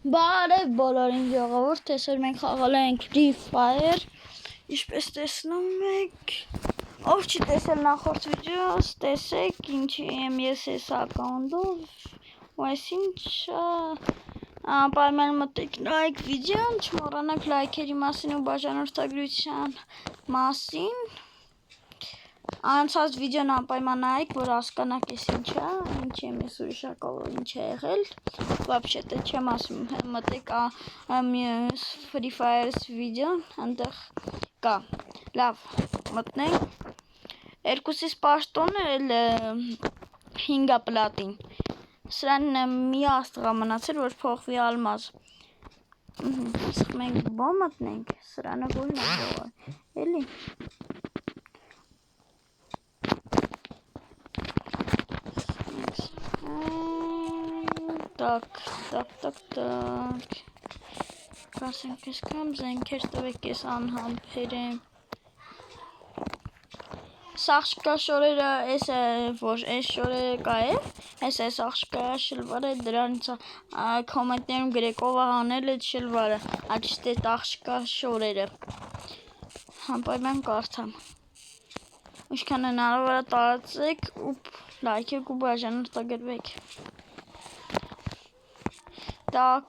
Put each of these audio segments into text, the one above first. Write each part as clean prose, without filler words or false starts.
Բարև բոլորին ժողովուրդ, այսօր մենք խաղալ ենք Free Fire, ինչպես տեսնում եք, ով չի տեսել նախորդ վիդեոս, տեսեք ինչի եմ ես այս ակաունտով, ու այսինչը պայման մտեք նայեք վիդեոն, չմոռանաք լայքերի մասին ու բաժանորդագրության մասին, անցած վիդեոն անպայման նայեք, որ հասկանաք ես ինչ է, ինչ եմ ես ուրիշ ակալով ինչ է եղել, вообще-то չեմ ասում, մտեք Free Fire-ս վիդեոն, այնտեղ կա, լավ, մտնենք, երկուսիս պաշտոնը էլ 5 պլատին, սրան մի աստղա մնացել, որ փոխվի ալմազ, իսկ մենք բո մտնենք, սրանը գույն է գողը, էլի, Так, կասենք ես կամ զենքեր տվեք ես անհամբեր եմ, սաղշկա շորերը, ես որ ես շորերը կա է, ես սաղշկա շլվարը դրանից կոմենտներում գրեկով հանել էդ շլվարը, աչիստե տաղշկա շորերը, համպայման կարդամ, ինչքան հնարավոր է տարածեք ու լայքեք ու բաժանորդագրվեք, так,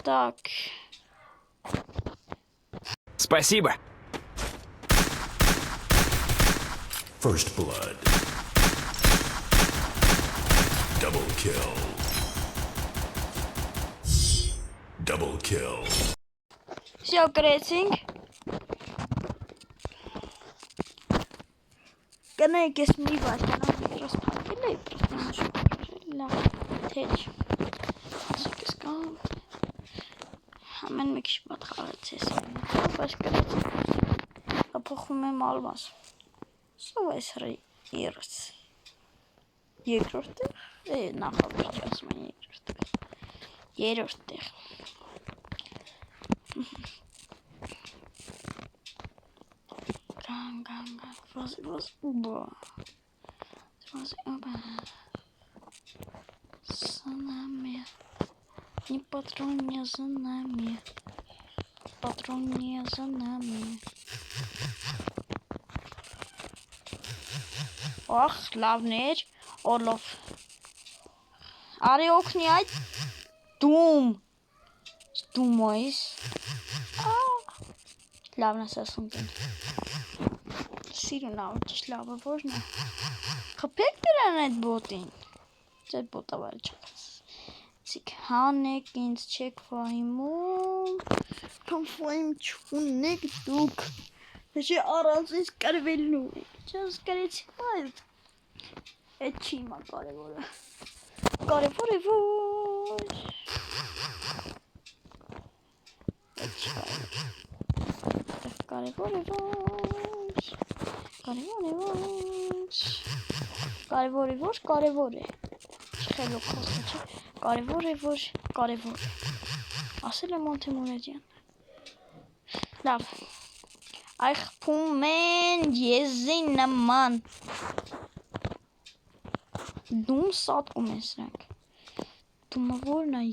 так. Спасибо. First blood. Double kill. Double kill. Все, գրեցինք, կնայեք ես մի վարկանով վիդրոս պարկել էի, պրոստը նշուր, լավ, թեջ, ասեք ես կամ, ամեն մի քիչ բատ խաղեց ես, բայց գրեցինք, կփոխում եմ ալմազ, սով այս երս, երկրորդ տեղ, նախավոր չի ասում են երրորդ տեղ, за нами, не патрон не за нами, патрон не за нами. Ох, լավներ, Օրլով, արի օգնի այդ դում այս, լավն ես ասում տեն, սիրուն ավրջիշ լավը որն է, խպեք դրան այդ բոտին, ձետ բոտավարը չակաս, ցիկ հանեք ինձ չեք վայմում, կամ վայմ չունեք դուք, Չի առանց ինձ կրվելու, չես կրեցիք այդ, էդ չի հիմա կարևորը, կարևոր է ոչ, էդ չի կարևոր է ոչ, կարևոր է, չխելոք խոսքը չէ, կարևոր է ոչ, կարևոր է, ասել եմ Մոնթե Մուրադյան, լավ, Այ խփում են եզի նման, դում սատկում են սրանք, դումը որն է,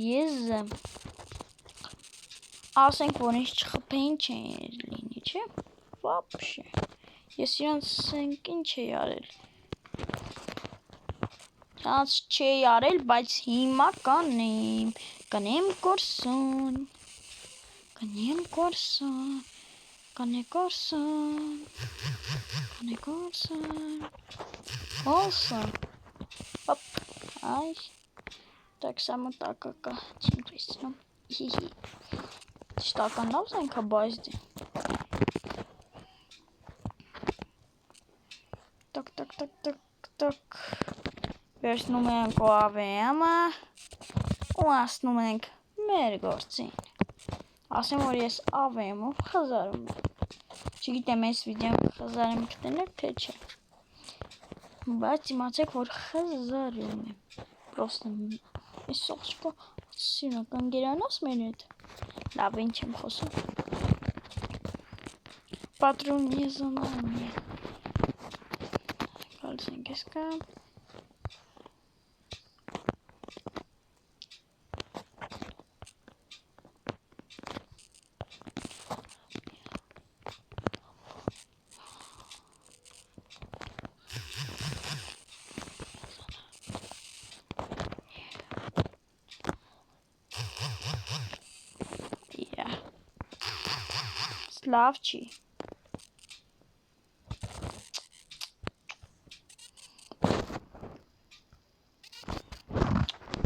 եզը, ասենք որ ինձ չխփեին չէին լինի, չէ, վապշե, ես իրանց սենք ինչ էի արել, իրանց չէի արել, բայց հիմա կանեմ կորսուն, Կանեմ կորսան, Olsa. Hop. Ay. Так само так, как интересно. Շտական լավ զենքա բայզդի։ Տակ։ Վերցնում ենք OAVM-ը ու ասնում ենք մեր գործին։ Ասեմ, որ ես AVM-ով խզարում եմ։ Չգիտեմ այս վիդեոն խզարեմ կտնել, թե չէ։ Բայց իմացեք, որ խզարում եմ։ Պրոստը այս սողջկա սիրական գերանաս մեր հետ։ Լավ, ինչ եմ խոսում։ Պատրոնի զոնում է։ Գալիս ենք ես կա։ Լավ չի։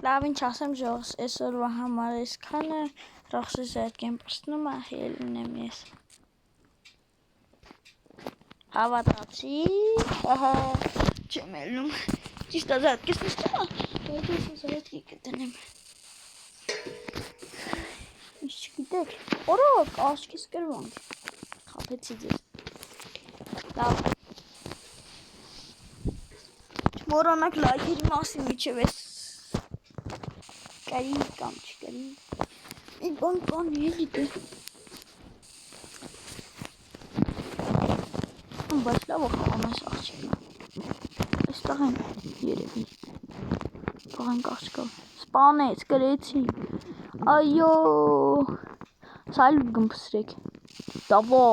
Լավ ինչ ասեմ ժողս, այսօրվա համար այսքանը, ռախսիս այդ կեմպրստնում է, ելին եմ ես։ Հավատացի, ահա, չեմ ելնում, ճիշտ ազատ կեսնիշտում է, բայց ես այդ կիտնեմ։ Ինչ չգիտեք, օրոք, աշկիս կրվանք, խապեցի ձեզ, լավ, չմորանակ լայքերի մասին միջև ես կարի կամ չկարի, մի բան կան ելիտ է, բայց լավ ախաղամ այս աղջիկնա, այստեղ են երևի, պաղենք աղջիկա, սպանեց, կրեցի, այո, սալյուտ գմպսրեք, դավո,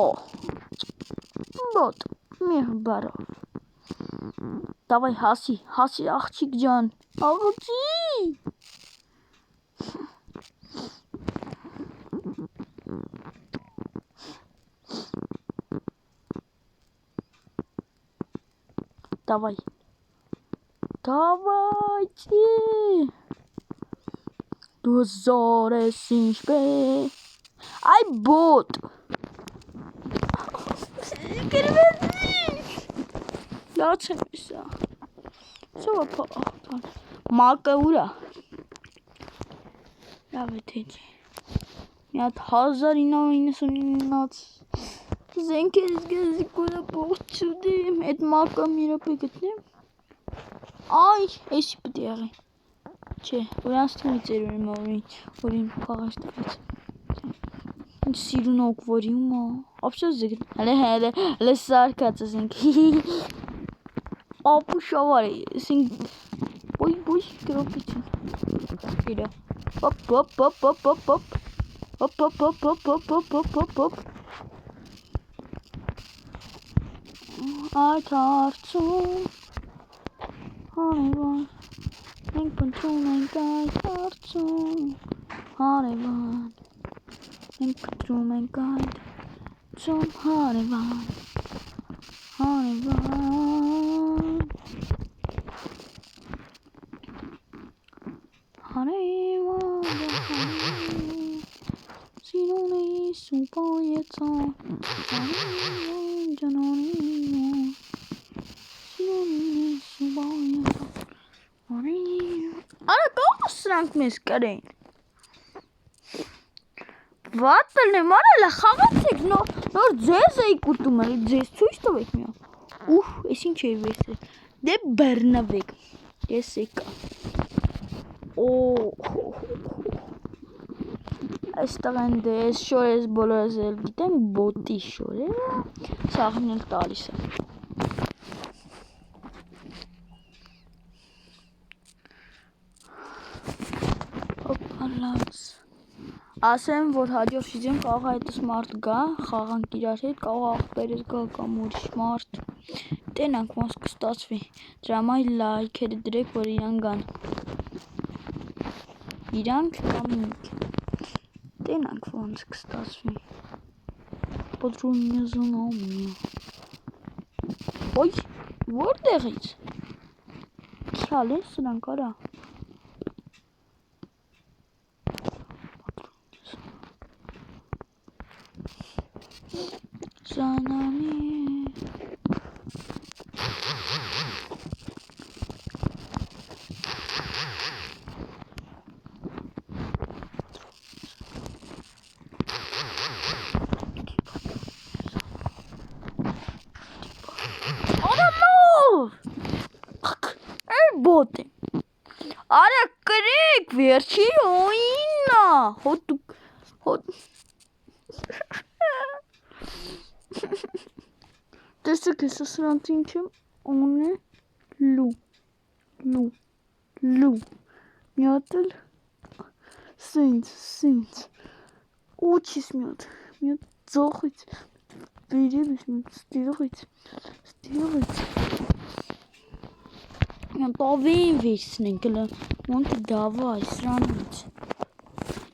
բոտ, միեղ բարով, դավայ հասի աղջիկ ջան, աղջի, դավայ, դավայ, դու զոր ես ինչպես, այ բոտ, գրվեցի, լաց եմ իսա, սովա պաղան, մակը ուրա, լավ է թեջի, մի հատ 1999 զենքերից գազիկ ուրա պողտ չուդեմ, այդ մակը միրապ է գտնեմ, այ, էսի պտի աղի, չէ, որանց թումից էր որին պաղաշ տվեց, ինչ սիրուն ոգվորիում ա, ապշա զգն, հələ սարկած ասենք, ապու շավար է, ասենք, բոյ, գրոպիչին, իրա, հոպ, այդ հարցում, հարևան, մենք պնտրում ենք այդ հարցում, հարևան, մենք պնտրում ենք այդ հարցում, հարևան, սիրուն ես ու պայեցան, ջանորին, սիրուն ես ու պայեցան, արա կողը սրանք մեզ կրեն, վատտլն եմ արել է, խաղացեք, նոր ձեզ էի կուտում էլ, ձեզ ծույց տվեք միա, ես ինչ էի վեսել, դե բերնավեք, ես եկա, այստեղ են դե ես շոր ես բոլորս էլ գիտեմ, բոտի շոր է, սաղին էլ տալիս է, հոպալաց, ասեմ, որ հաջորդ վիդեոն կարող է այդս մարդ գա, խաղանք իրար հետ, կարող աղբերս գա կամ ուրիշ մարդ, տենանք ոնց կստացվի, դրա համար լայքերը դրեք, որ իրան գան, իրանք կամ ինք, տենանք ոնց կստացվի, պատրոնի զոնում է, ոյ, որտեղից, քյալ է սրանք արա, Zanami Վերջի օիննա։ Հոտ Տեսեք ես սրանց ինչ եմ օնե լու մի հատ էլ սենց ուչիս մի հատ ձոխից վերևից մի ստեղից տավին վերցնենք հլը ոնք դավայ սրանից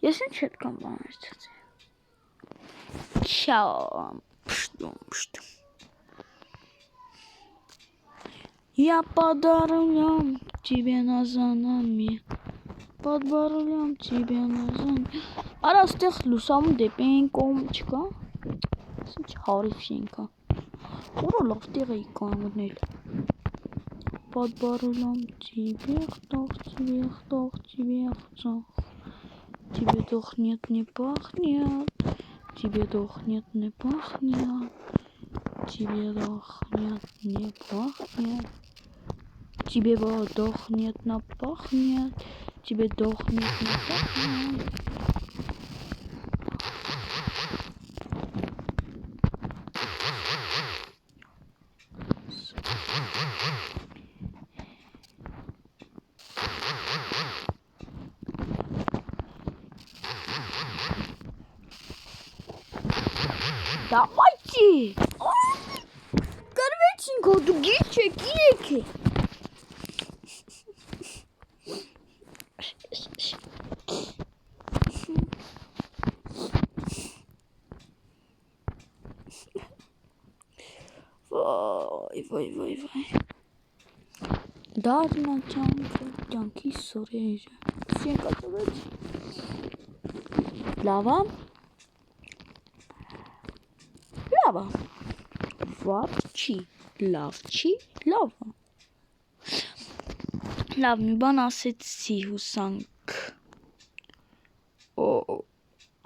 ես ինչ հետքան բան վերցացի չաո պշտ Я подарю тебе на занами. Подбарулям тебе на занами. Արա ստեղ լուսամու դեպեն կողմ չկա։ Ինչ հարիվ շենքա։ Որը լավ տեղ էի կանգնել։ Подбарулям тебе вдох, тебе дохнет не пахнет. Тебе дохнет не пахнет. Тебе дохнет не пахнет. Тебе дохнет на пахнет. Тебе дохнет не пахнет. Давайте! Корвеченько, дугичек, кики! Vay. Darna canki soreja. Sen katılır. Lava. Վապչի, լավա։ Լավ, մի բան ասեցի հուսանք։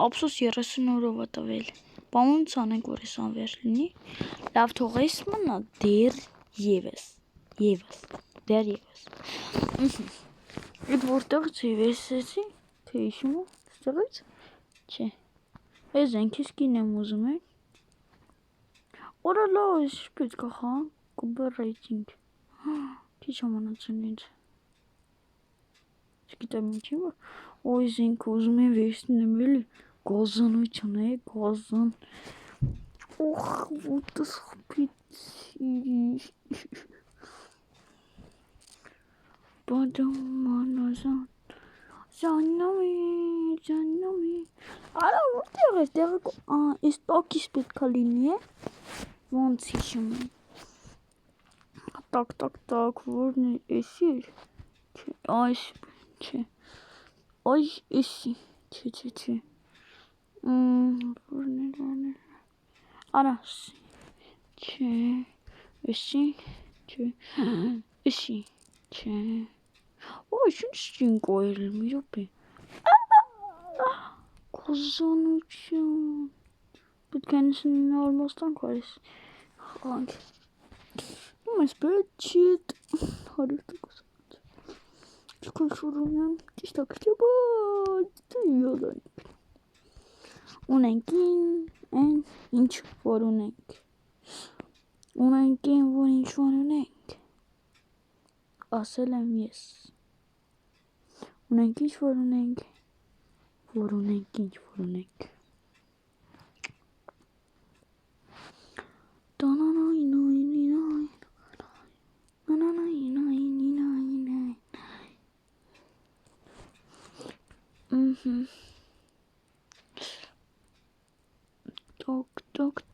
Ափսոս 30 օրով է տվել։ Բանոնց անենք, որ ես անվերջ լինի։ Լավ, թող ես մնա դեր եվս։ Այդ որտեղից է վեսեցի, թե իշում է, ստեղից, չէ։ Ես զենքիս կին եմ ուզում է։ Ora la şüphet kaha kubar rating. Hiç amanatın ince. Çıkıtamın kim var? O yüzden kozme versin böyle gazan uçanaya gazan. Oh bu da sohbet. Badam manazan. Canım. Ara вот я истоки спеткалине. Вон сишем. Так, вон эси. Ай, эси. Че. Вон. Арас. Че. Эси. Че. Ой, şunu koyalım yapayım. Kazanacağım. Bu kendisini olmazdan koyarız. Hangi? Ama spreadsheet. Harita kazanacağım. Çıkın sorunum. İşte yiyorlar. Unenkin en inç var unenk. Unenkin var inç var unenk. Aselem yes. Unenk var unenk. Vorunek.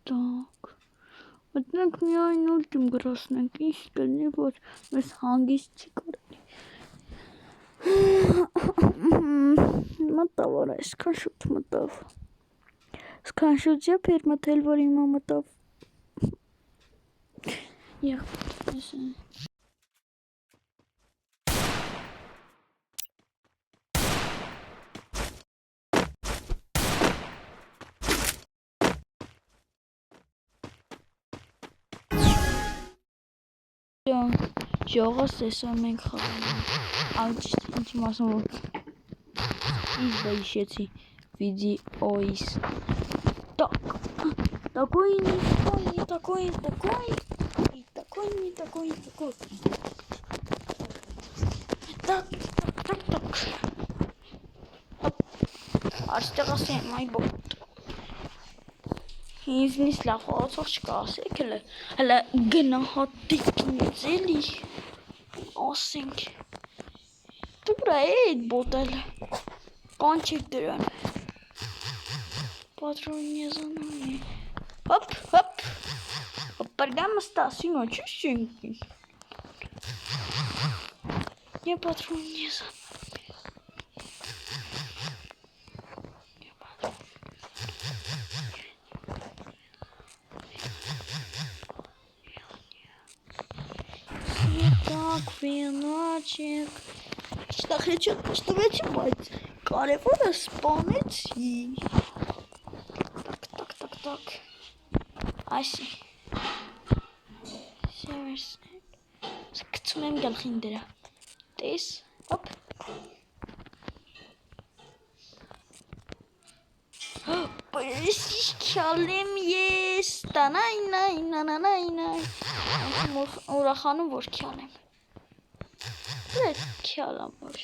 Так. Однак меня не очень грустно. Кишка не вот мы с хангистикой. Մտավ որ այսքան շուտ մտավ Սկան շուտ ջապ էր մտել, որ իմա մտավ Ժողս տեսա մենք խաղում Աղջի ինչի մասում Իսկ հիշեցի վիդեոից։ Такой. Так. Այստեղ ասեմ այ բոտ։ Ինձնից լավ խաղացող չկա, ասեք հələ գնահատիկն էլի, ասենք, դուրա է այդ բոտել, կանչեք դրան, պատրոնի զանամի, հոպ, պրգամը ստասին ոչուս չունքի, не պատրոնի զանամի, Так, віночек. Штовечі бать. Կարևորը սպանեցի։ Так. Այսի։ Սերսնեք։ Սկցում եմ գլխին դրա։ Տես, հոպ։ Պրեսիշ քյալեմ ես, տանայ։ Ուրախանում որ քյալեմ։ Այդ քյալամ որ։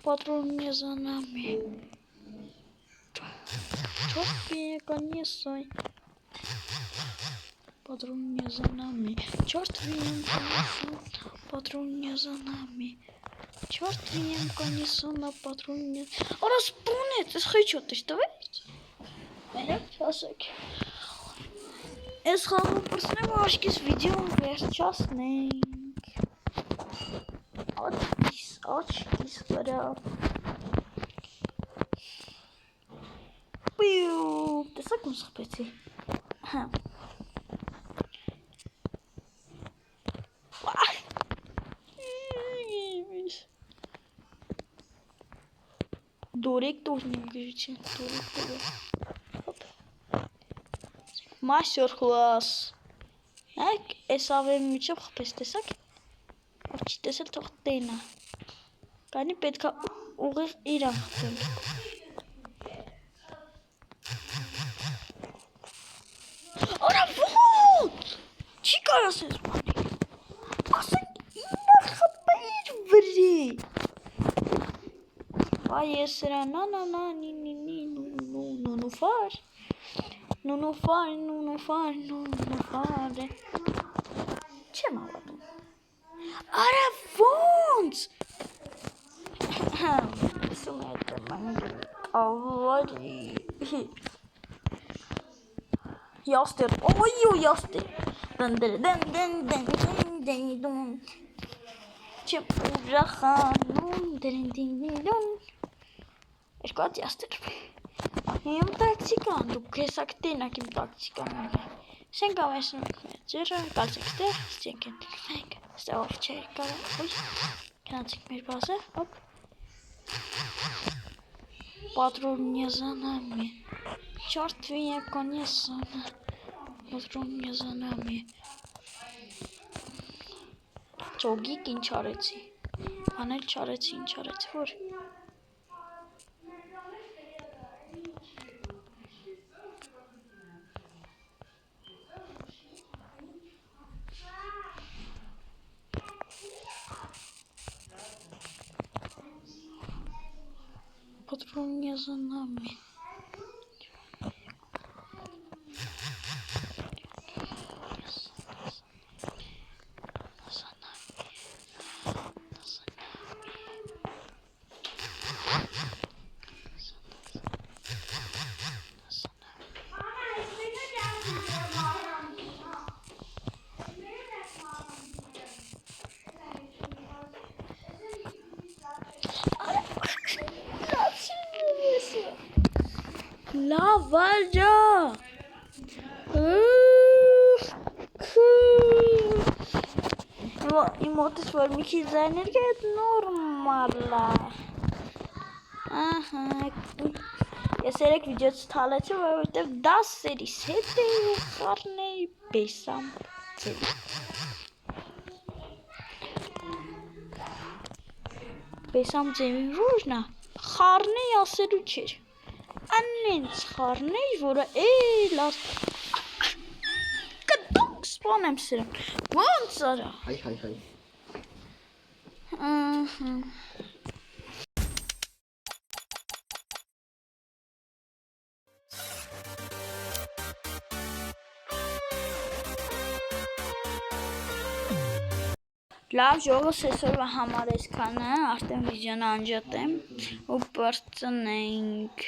Պատրոնի զանամի։ Չորպի կոնեսոյ։ Պատրոնի զանամի։ Չորտվի եմ կոնեսոն, պատրոնի զանամի։ Չորտվի եմ կոնեսոն, պատրոնի։ Արա սպունեց, ես խիչոտ ես տվեց։ Մենակ ասեք։ Ես խաղում պրսնեմ աշկիս վիդեոն վերջասնենք։ Աչկիս վրա։ Պիու, տեսակ ում սխպեցի։ Դորեք տորնիմ գրություն, դորեք։ Մասյոր խլաս։ Եկ, ես ավերի միջով խպես տեսակ, չի տեսել թող տենա, կանի պետքա ուղիղ իրան խպենք։ Արա ոնց, չի կարասես մանի, ասենք իմա խպեիր վրի, վայ ես սրա նունուֆար, չեմ ավատում, արա ոնց, սում էտ մանգի կավարի, Ястер, ой, ястер. Чем ուրախանում, դրին, երկատ ястер. Իմ տակտիկան, դուք հեսակ տենակ իմ տակտիկան։ Սենք ավեսնում ջրը, կալցեք ստեղ, ստենք ենք, ստեղով չէ կարա, գնացիք մեր բազը, հոպ։ Պատրոնի զանամի, չորտվի եմ կոնեսոնը, պատրոնի զանամի, ճոգիկ ինչ արեցի, անել չարեցի, ինչ արեցի, որ Պատրոնի զանամի Լավաջա Իմ մոտս որ մի քիչ ձայներ կա այդ նորմալ է Ահա Ես երեք վիդեոց թալեցի որովհետև դասերիս հետ էի խառնեի բեսամ ձերի Բեսամ ձևին որջնա, խարնեի ասելու չեր, անենց խարնեի, որը լաս, կտոք սպանեմ սրան, ոնց արա, Հայ լավ ժողս այսօրվա համար այսքանը, արդեն վիդեոն անջատեմ ու պրծնենք